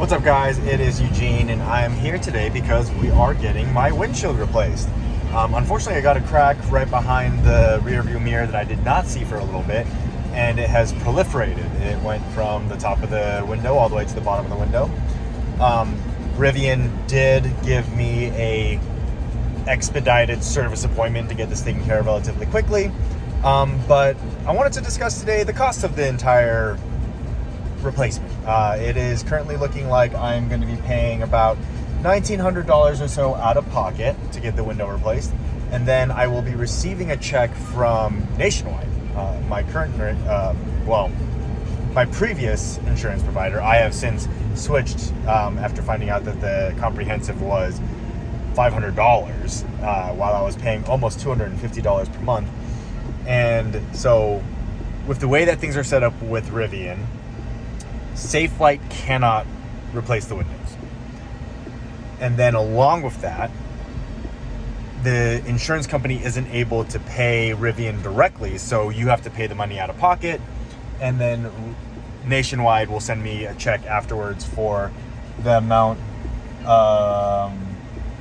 What's up, guys? It is Eugene, and I am here today because we are getting my windshield replaced. Unfortunately, I got a crack right behind the rear view mirror that I did not see for a little bit, and it has proliferated. It went from the top of the window all the way to the bottom of the window. Rivian did give me a expedited service appointment to get this taken care of relatively quickly, but I wanted to discuss today the cost of the entire replacement. It is currently looking like I'm going to be paying about $1,900 or so out of pocket to get the window replaced, and then I will be receiving a check from Nationwide. My previous insurance provider. I have since switched after finding out that the comprehensive was $500 while I was paying almost $250 per month. And so with the way that things are set up with Rivian, Safelite cannot replace the windows. And then along with that, the insurance company isn't able to pay Rivian directly, so you have to pay the money out of pocket, and then Nationwide will send me a check afterwards for the amount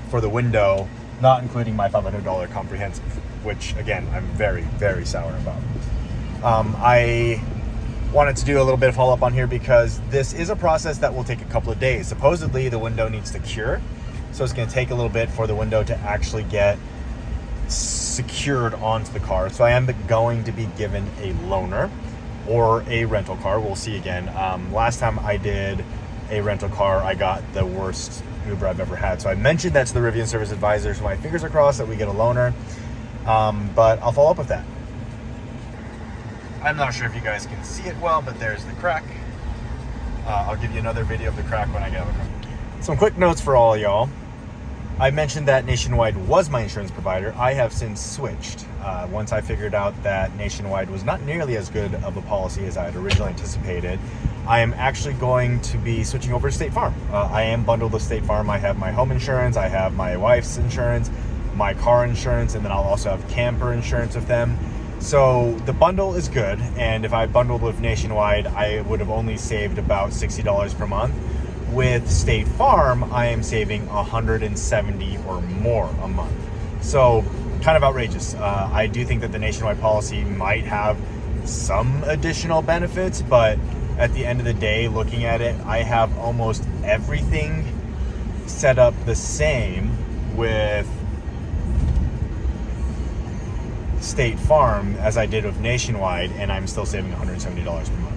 for the window, not including my $500 comprehensive, which again, I'm very, very sour about. I wanted to do a little bit of follow-up on here because this is a process that will take a couple of days. Supposedly the window needs to cure, so it's going to take a little bit for the window to actually get secured onto the car. So I am going to be given a loaner or a rental car. We'll see again. Last time I did a rental car, I got the worst Uber I've ever had. So I mentioned that to the Rivian service advisor, so my fingers are crossed that we get a loaner, but I'll follow up with that. I'm not sure if you guys can see it well, but there's the crack. I'll give you another video of the crack when I get it. Some quick notes for all y'all. I mentioned that Nationwide was my insurance provider. I have since switched. Once I figured out that Nationwide was not nearly as good of a policy as I had originally anticipated, I am actually going to be switching over to State Farm. I am bundled with State Farm. I have my home insurance, I have my wife's insurance, my car insurance, and then I'll also have camper insurance with them. So the bundle is good, and if I bundled with Nationwide, I would have only saved about $60 per month. With State Farm, I am saving $170 or more a month. So kind of outrageous. I do think that the Nationwide policy might have some additional benefits, but at the end of the day, looking at it, I have almost everything set up the same with State Farm as I did with Nationwide, and I'm still saving $170 per month.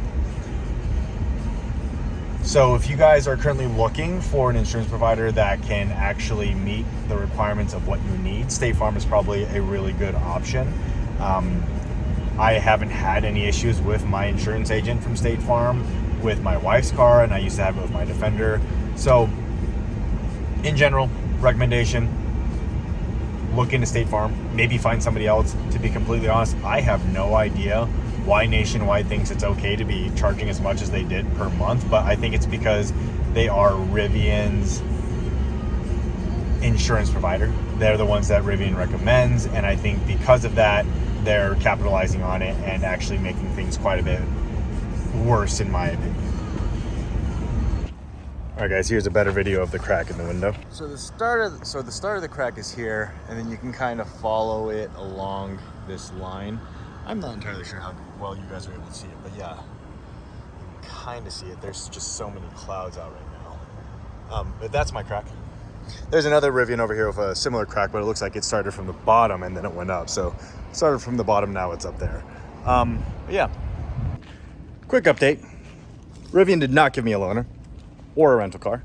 So if you guys are currently looking for an insurance provider that can actually meet the requirements of what you need, State Farm is probably a really good option. I haven't had any issues with my insurance agent from State Farm with my wife's car, and I used to have it with my Defender. So in general, recommendation, look into State Farm, maybe find somebody else. To be completely honest, I have no idea why Nationwide thinks it's okay to be charging as much as they did per month, but I think it's because they are Rivian's insurance provider. They're the ones that Rivian recommends, and I think because of that, they're capitalizing on it and actually making things quite a bit worse, in my opinion. All right, guys, here's a better video of the crack in the window. So the start of the crack is here, and then you can kind of follow it along this line. I'm not entirely sure how well you guys are able to see it, but yeah, you can kind of see it. There's just so many clouds out right now. But that's my crack. There's another Rivian over here with a similar crack, but it looks like it started from the bottom and then it went up. So it started from the bottom, now it's up there. But yeah, quick update. Rivian did not give me a loaner or a rental car.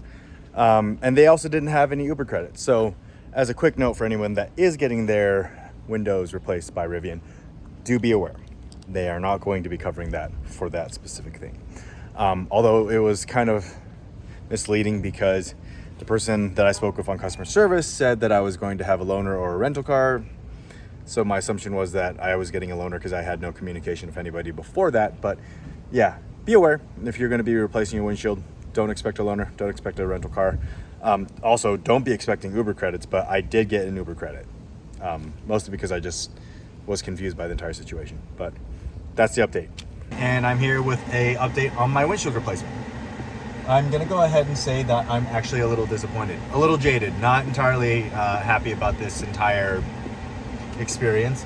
And they also didn't have any Uber credits. So as a quick note for anyone that is getting their windows replaced by Rivian, do be aware. They are not going to be covering that for that specific thing. Although it was kind of misleading because the person that I spoke with on customer service said that I was going to have a loaner or a rental car. So my assumption was that I was getting a loaner because I had no communication with anybody before that. But yeah, be aware if you're going to be replacing your windshield, don't expect a loaner, don't expect a rental car. Also, don't be expecting Uber credits, but I did get an Uber credit. Mostly because I just was confused by the entire situation, but that's the update. And I'm here with a update on my windshield replacement. I'm gonna go ahead and say that I'm actually a little disappointed, a little jaded, not entirely happy about this entire experience.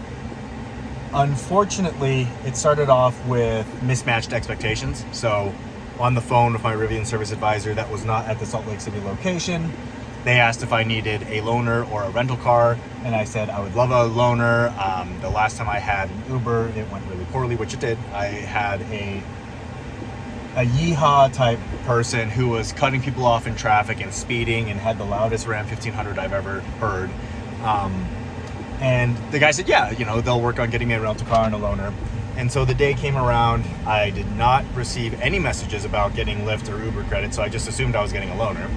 Unfortunately, it started off with mismatched expectations. So on the phone with my Rivian service advisor that was not at the Salt Lake City location, they asked if I needed a loaner or a rental car, and I said I would love a loaner. The last time I had an Uber, it went really poorly, which it did. I had a yeehaw type person who was cutting people off in traffic and speeding and had the loudest Ram 1500 I've ever heard. And the guy said, yeah, you know, they'll work on getting me a rental car and a loaner. And so the day came around, I did not receive any messages about getting Lyft or Uber credit, so I just assumed I was getting a loaner.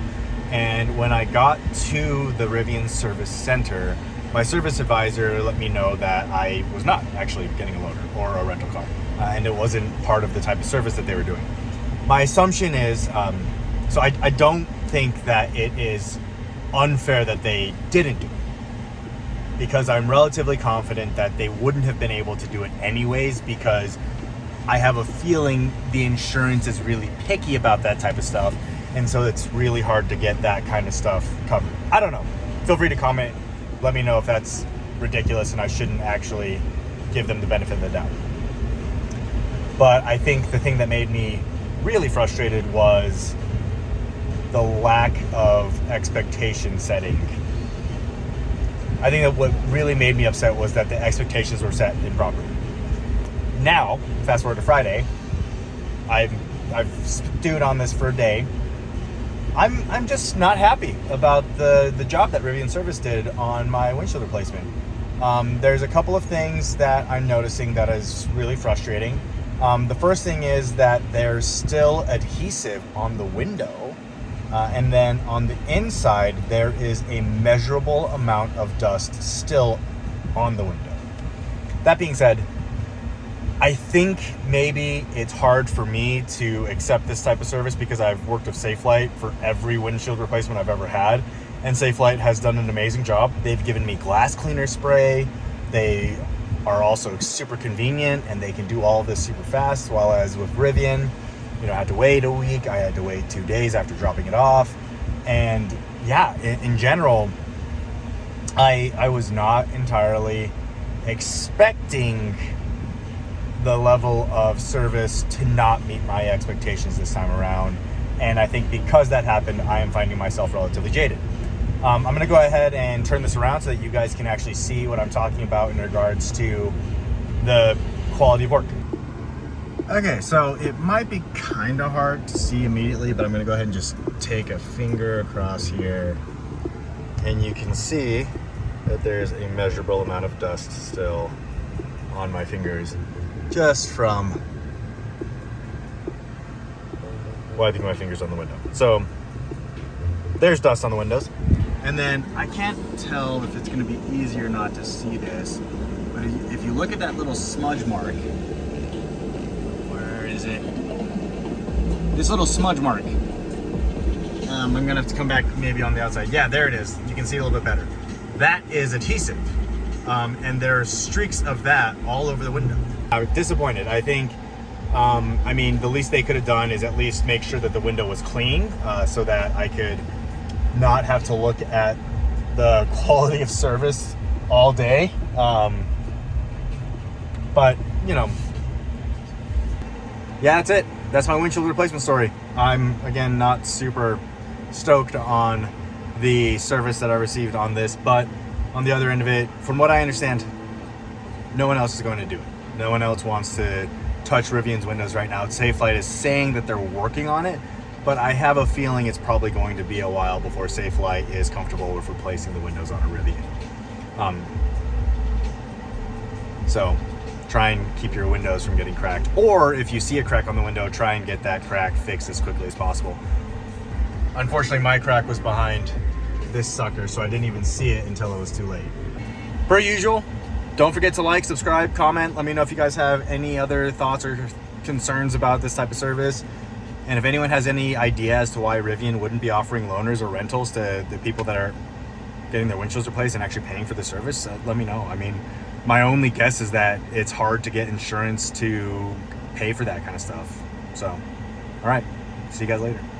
And when I got to the Rivian service center, my service advisor let me know that I was not actually getting a loaner or a rental car, and it wasn't part of the type of service that they were doing. My assumption is, so I don't think that it is unfair that they didn't do it, because I'm relatively confident that they wouldn't have been able to do it anyways, because I have a feeling the insurance is really picky about that type of stuff, and so it's really hard to get that kind of stuff covered. I don't know. Feel free to comment. Let me know if that's ridiculous and I shouldn't actually give them the benefit of the doubt. But I think the thing that made me really frustrated was the lack of expectation setting. I think that what really made me upset was that the expectations were set improperly. Now, fast forward to Friday, I've stewed on this for a day. I'm just not happy about the job that Rivian Service did on my windshield replacement. There's a couple of things that I'm noticing that is really frustrating. The first thing is that there's still adhesive on the window, and then on the inside there is a measurable amount of dust still on the window. That being said, I think maybe it's hard for me to accept this type of service because I've worked with Safelite for every windshield replacement I've ever had, and Safelite has done an amazing job. They've given me glass cleaner spray. They are also super convenient, and they can do all of this super fast, while as with Rivian, you know, I had to wait a week. I had to wait 2 days after dropping it off. And yeah, in general, I was not entirely expecting the level of service to not meet my expectations this time around. And I think because that happened, I am finding myself relatively jaded. I'm going to go ahead and turn this around so that you guys can actually see what I'm talking about in regards to the quality of work. Okay, so it might be kind of hard to see immediately, but I'm going to go ahead and just take a finger across here, and you can see that there's a measurable amount of dust still on my fingers, just from wiping my fingers on the window. So there's dust on the windows. And then I can't tell if it's going to be easy or not to see this, but if you look at that little smudge mark, where is it? This little smudge mark. I'm going to have to come back maybe on the outside. Yeah, there it is. You can see it a little bit better. That is adhesive. And there are streaks of that all over the window. I was disappointed. I think, I mean, the least they could have done is at least make sure that the window was clean, so that I could not have to look at the quality of service all day. But, you know, yeah, that's it. That's my windshield replacement story. I'm, again, not super stoked on the service that I received on this, but on the other end of it, from what I understand, no one else is going to do it. No one else wants to touch Rivian's windows right now. Safelite is saying that they're working on it, but I have a feeling it's probably going to be a while before Safelite is comfortable with replacing the windows on a Rivian. So try and keep your windows from getting cracked, or if you see a crack on the window, try and get that crack fixed as quickly as possible. Unfortunately, my crack was behind this sucker, so I didn't even see it until it was too late. Per usual, don't forget to like, subscribe, comment. Let me know if you guys have any other thoughts or concerns about this type of service. And if anyone has any idea as to why Rivian wouldn't be offering loaners or rentals to the people that are getting their windshields replaced and actually paying for the service, let me know. I mean, my only guess is that it's hard to get insurance to pay for that kind of stuff. So, all right, see you guys later.